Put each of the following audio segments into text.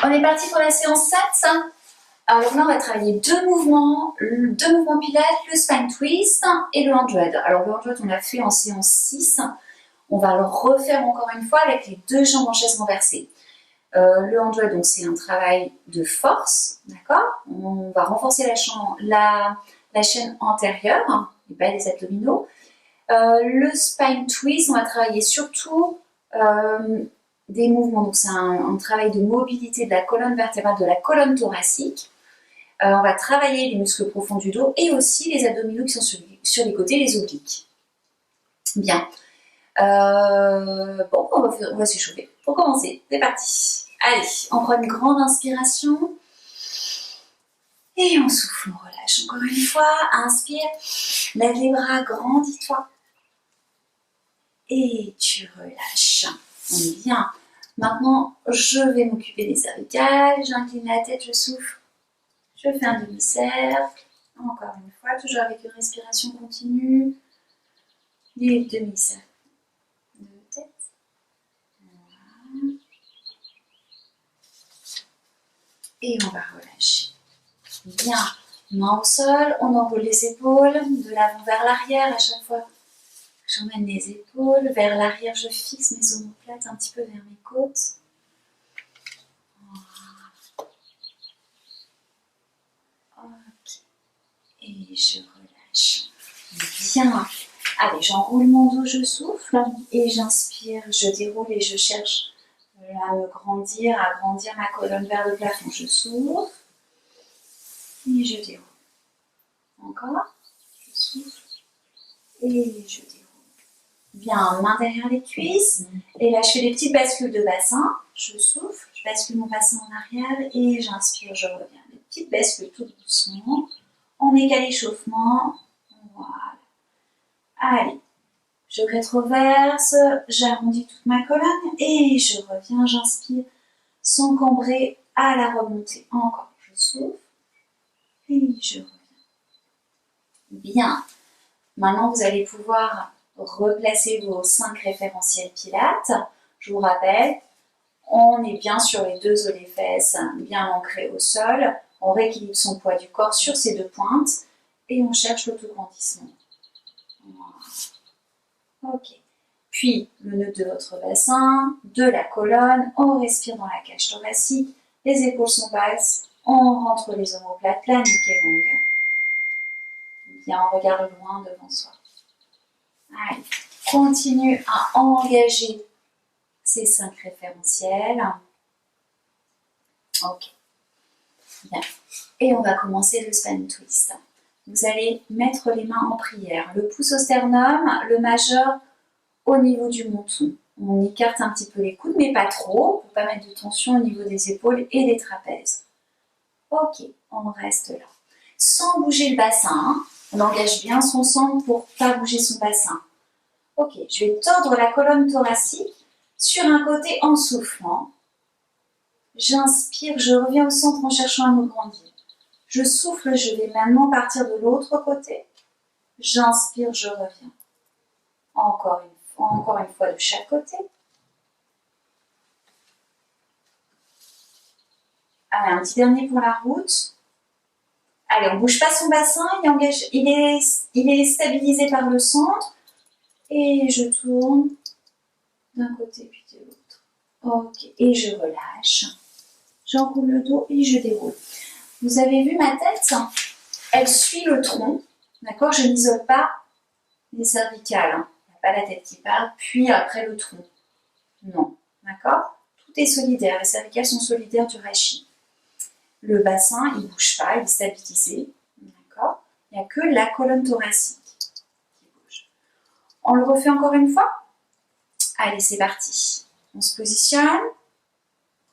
On est parti pour la séance 7. Alors là, on va travailler deux mouvements pilates, le spine twist et le 100. Alors le 100, on l'a fait en séance 6. On va le refaire encore une fois avec les deux jambes en chaise renversée. Le 100, donc c'est un travail de force, d'accord? On va renforcer la chaîne antérieure, les bas des abdominaux. Le spine twist, on va travailler surtout des mouvements, donc c'est un travail de mobilité de la colonne vertébrale, de la colonne thoracique. On va travailler les muscles profonds du dos et aussi les abdominaux qui sont sur les côtés, les obliques. Bien. Bon, on va s'échauffer. Pour commencer, c'est parti. Allez, on prend une grande inspiration. Et on souffle, on relâche encore une fois. Inspire, lève les bras, grandis-toi. Et tu relâches. On est bien. Maintenant, je vais m'occuper des cervicales. J'incline la tête, je souffle. Je fais un demi-cercle. Encore une fois, toujours avec une respiration continue. Les demi-cercles de tête. Voilà. Et on va relâcher. Bien. Main au sol, on enroule les épaules de l'avant vers l'arrière à chaque fois. J'emmène les épaules vers l'arrière, je fixe mes omoplates un petit peu vers mes côtes. Ok. Et je relâche. Bien. Allez, j'enroule mon dos, je souffle. Et j'inspire, je déroule et je cherche à me grandir, à agrandir ma colonne vers le plafond. Je souffle. Et je déroule. Encore. Je souffle. Et je déroule. Bien, main derrière les cuisses. Et là, je fais des petites bascules de bassin. Je souffle, je bascule mon bassin en arrière et j'inspire, je reviens. Des petites bascules tout doucement. On est qu'à l'échauffement. Voilà. Allez, je rétroverse, j'arrondis toute ma colonne et je reviens, j'inspire sans cambrer à la remontée. Encore, je souffle et je reviens. Bien. Maintenant, vous allez pouvoir replacer vos 5 référentiels pilates. Je vous rappelle, on est bien sur les deux os des fesses, bien ancrés au sol. On rééquilibre son poids du corps sur ces deux pointes et on cherche l'autograndissement. Voilà. Ok. Puis, le nœud de votre bassin, de la colonne, on respire dans la cage thoracique, les épaules sont basses, on rentre les omoplates, la nuque est longue. Bien, on regarde loin devant soi. Allez, continue à engager ces 5 référentiels. Ok. Bien. Et on va commencer le spine twist. Vous allez mettre les mains en prière. Le pouce au sternum, le majeur au niveau du menton. On écarte un petit peu les coudes, mais pas trop, pour ne pas mettre de tension au niveau des épaules et des trapèzes. Ok, on reste là. Sans bouger le bassin, on engage bien son centre pour ne pas bouger son bassin. Ok, je vais tordre la colonne thoracique sur un côté en soufflant. J'inspire, je reviens au centre en cherchant à me grandir. Je souffle, je vais maintenant partir de l'autre côté. J'inspire, je reviens. Encore une fois de chaque côté. Allez, un petit dernier pour la route. Allez, on ne bouge pas son bassin, il est stabilisé par le centre. Et je tourne d'un côté puis de l'autre. Ok, et je relâche. J'enroule le dos et je déroule. Vous avez vu ma tête? Elle suit le tronc. D'accord? Je n'isole pas les cervicales. Il n'y a pas la tête qui part, puis après le tronc. Non. D'accord? Tout est solidaire. Les cervicales sont solidaires du rachis. Le bassin, il ne bouge pas, il est stabilisé. D'accord? Il n'y a que la colonne thoracique qui bouge. On le refait encore une fois? Allez, c'est parti. On se positionne.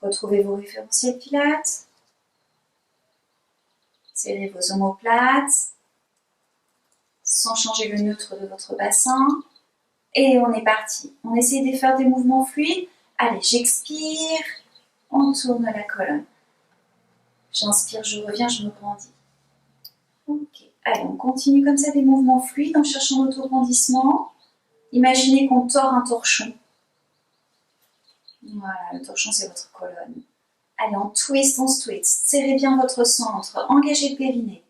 Retrouvez vos référentiels pilates. Serrez vos omoplates. Sans changer le neutre de votre bassin. Et on est parti. On essaie de faire des mouvements fluides. Allez, j'expire. On tourne la colonne. J'inspire, je reviens, je me grandis. Ok. Allez, on continue comme ça des mouvements fluides en cherchant l'autograndissement. Imaginez qu'on tord un torchon. Voilà, le torchon, c'est votre colonne. Allez, on twist, on twist. Serrez bien votre centre, engagez le périnée.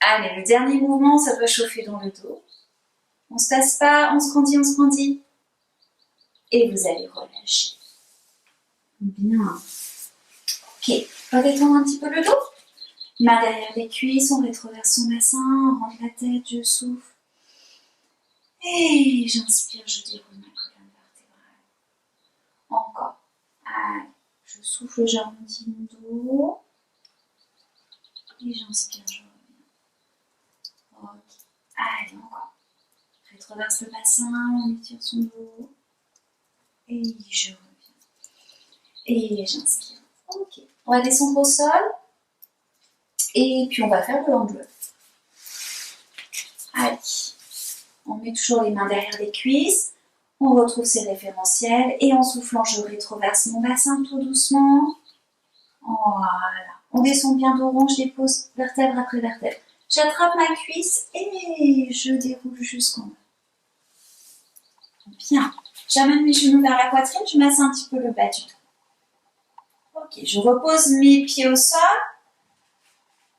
Allez, le dernier mouvement, ça doit chauffer dans le dos. On ne se tasse pas, on se grandit, on se grandit. Et vous allez relâcher. Bien. Ok, on va détendre un petit peu le dos. Main derrière les cuisses, on rétroverse son bassin, on rentre la tête, je souffle. Et j'inspire, je déroule ma colonne vertébrale. Encore. Allez, je souffle, j'arrondis mon dos. Et j'inspire, je reviens. Ok. Allez, encore. Rétroverse le bassin, on étire son dos. Et je reviens. Et j'inspire. Ok. On va descendre au sol. Et puis on va faire le hand-up. Allez. On met toujours les mains derrière les cuisses. On retrouve ses référentiels. Et en soufflant, je rétroverse mon bassin tout doucement. Voilà. On descend bien dos rond, je dépose vertèbre après vertèbre. J'attrape ma cuisse et je déroule jusqu'en bas. Bien. J'amène mes genoux vers la poitrine, je masse un petit peu le bas du dos. Ok, je repose mes pieds au sol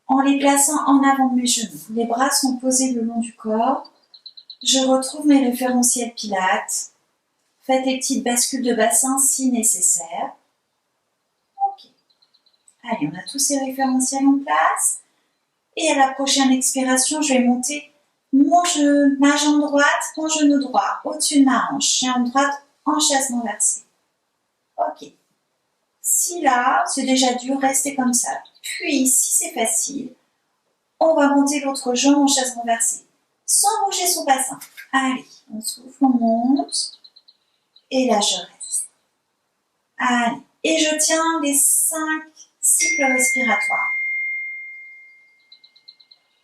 en les plaçant en avant de mes genoux. Les bras sont posés le long du corps. Je retrouve mes référentiels pilates. Faites des petites bascules de bassin si nécessaire. Ok. Allez, on a tous ces référentiels en place. Et à la prochaine expiration, je vais monter ma jambe droite, mon genou droit, au-dessus de ma hanche. Jambe droite en chaise renversée. Ok. Si là, c'est déjà dur, restez comme ça. Puis, si c'est facile, on va monter l'autre jambe en chaise renversée, sans bouger son bassin. Allez, on souffle, on monte. Et là, je reste. Allez. Et je tiens les 5 cycles respiratoires.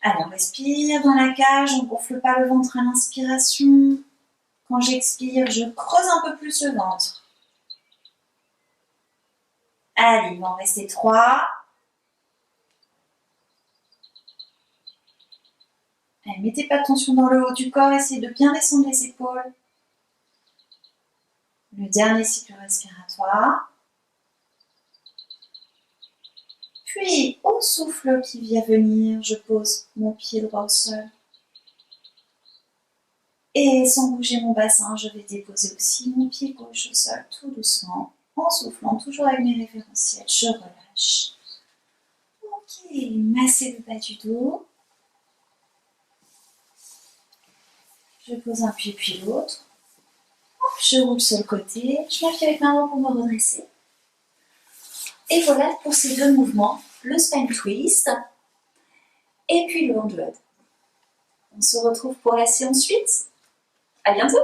Allez, on respire dans la cage, on ne gonfle pas le ventre à l'inspiration. Quand j'expire, je creuse un peu plus le ventre. Allez, il va en rester 3. Allez, mettez pas de tension dans le haut du corps, essayez de bien descendre les épaules. Le dernier cycle respiratoire. Puis, au souffle qui vient venir, je pose mon pied droit au sol. Et sans bouger mon bassin, je vais déposer aussi mon pied gauche au sol, tout doucement, en soufflant, toujours avec mes référentiels. Je relâche. Ok, massez le bas du dos. Je pose un pied puis l'autre. Je roule sur le côté. Je m'appuie avec ma main pour me redresser. Et voilà pour ces 2 mouvements, le spine twist et puis le hand-up. On se retrouve pour la séance suite. À bientôt!